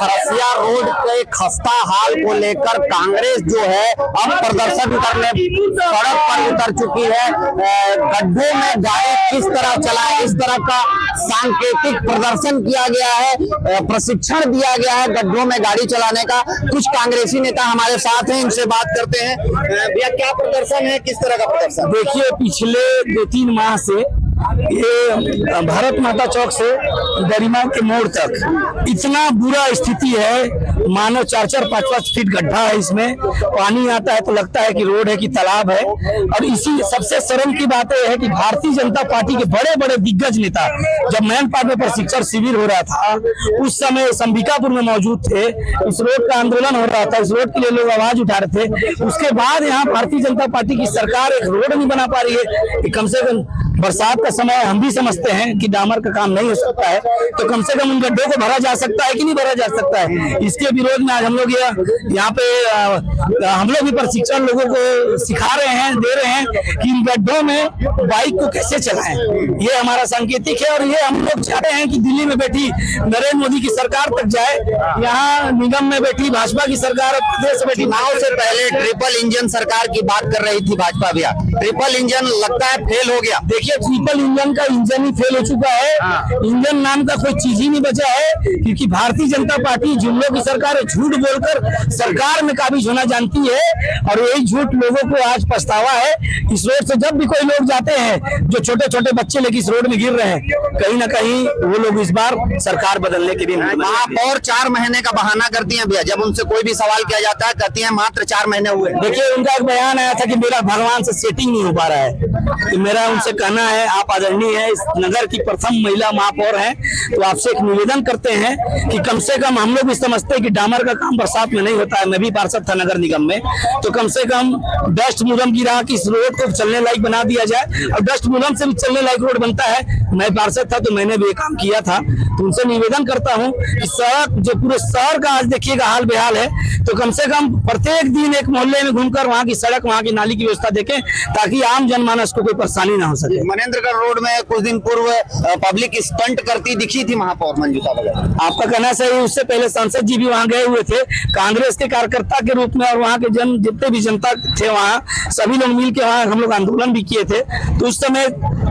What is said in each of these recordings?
Kharsia road के खस्ता हाल को लेकर कांग्रेस जो है अब प्रदर्शन करने सड़क पर उतर चुकी है। गड्ढों में गाड़ी किस तरह चलाए, इस तरह का सांकेतिक प्रदर्शन किया गया है, प्रशिक्षण दिया गया है गड्ढों में गाड़ी चलाने का। कुछ कांग्रेसी नेता हमारे साथ हैं, इनसे बात करते हैं। भैया क्या प्रदर्शन है, किस तरह का प्रदर्शन? देखिए, पिछले 2-3 माह से ये भारत माता चौक से गरिमा के मोड़ तक इतना बुरा स्थिति है, मानो 4-4-5-5 फीट गड्ढा है। इसमें पानी आता है तो लगता है कि रोड है कि तालाब है। और इसी सबसे शर्म की बात यह है कि भारतीय जनता पार्टी के बड़े बड़े दिग्गज नेता जब मैनपाट में प्रशिक्षण शिविर हो रहा था उस समय अंबिकापुर में मौजूद थे। इस रोड का आंदोलन हो रहा था, इस रोड के लिए लोग आवाज उठा रहे थे। उसके बाद यहाँ भारतीय जनता पार्टी की सरकार एक रोड नहीं बना पा रही है कि कम से कम बरसात का समय हम भी समझते हैं कि डामर का काम नहीं हो सकता है, तो कम से कम उन गड्ढों को भरा जा सकता है कि नहीं भरा जा सकता है। इसके विरोध में आज हम लोग यहाँ पे हम लोग भी प्रशिक्षण लोगों को सिखा रहे हैं, दे रहे हैं कि इन गड्ढों में बाइक को कैसे चलाएं। ये हमारा सांकेतिक है और ये हम लोग चाहते हैं कि दिल्ली में बैठी नरेंद्र मोदी की सरकार तक जाए, यहाँ निगम में बैठी भाजपा की सरकार, प्रदेश में बैठी। चुनाव से पहले ट्रिपल इंजन सरकार की बात कर रही थी भाजपा। भैया ट्रिपल इंजन लगता है फेल हो गया। देखिए, ट्रिपल इंजन का इंजन ही फेल हो चुका है। इंजन नाम का कोई चीज ही नहीं बचा है, क्योंकि भारतीय जनता पार्टी जुमलों की सरकार है, झूठ बोलकर सरकार में काबिज होना जानती है और यही झूठ लोगों को आज पछतावा है। इस रोड से जब भी कोई लोग जाते हैं, जो छोटे छोटे बच्चे लेके इस रोड में गिर रहे हैं, कहीं ना कहीं वो लोग इस बार सरकार बदलने के लिए और 4 महीने का बहाना करती हैं। भैया जब उनसे कोई भी सवाल किया जाता है कहती हैं मात्र 4 महीने हुए। देखिए, उनका एक बयान आया था कि मेरा भगवान से सेटिंग नहीं हो पा रहा है। तो मेरा उनसे कहना है, आप आदरणीय है, इस नगर की प्रथम महिला महापौर हैं, तो आपसे एक निवेदन करते हैं कि कम से कम हम लोग भी समझते हैं कि डामर का काम बरसात में नहीं होता है। मैं भी पार्षद था नगर निगम में, तो कम से कम डस्ट मुरम गिरा कि इस रोड को चलने लायक बना दिया जाए और डस्ट मुरम से भी चलने लायक रोड बनता है। मैं पार्षद था तो मैंने भी ये काम किया था, तो उनसे निवेदन करता हूँ कि सड़क जो पूरे शहर का आज देखिएगा हाल बेहाल है, तो कम से कम प्रत्येक दिन एक मोहल्ले में घूमकर वहाँ की सड़क, वहाँ की नाली की व्यवस्था देखें, ताकि आम जनमानस को कोई परेशानी ना हो सके। मनेंद्रगढ़ रोड में कुछ दिन पूर्व पब्लिक स्टंट करती दिखी थी महापौर मंजूषा वगैरह। आपका कहना सही। उससे पहले सांसद जी भी वहाँ गए हुए थे कांग्रेस के कार्यकर्ता के रूप में, और वहाँ के जितने भी जनता थे वहाँ सभी लोग मिल के वहाँ हम लोग आंदोलन भी किए थे। तो उस समय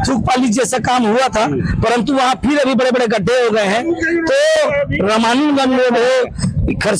थूक पालिश जैसा काम हुआ था, परंतु वहाँ फिर अभी बड़े बड़े गड्ढे हो गए हैं। तो रामानुजगंज रोड हो, खरसिया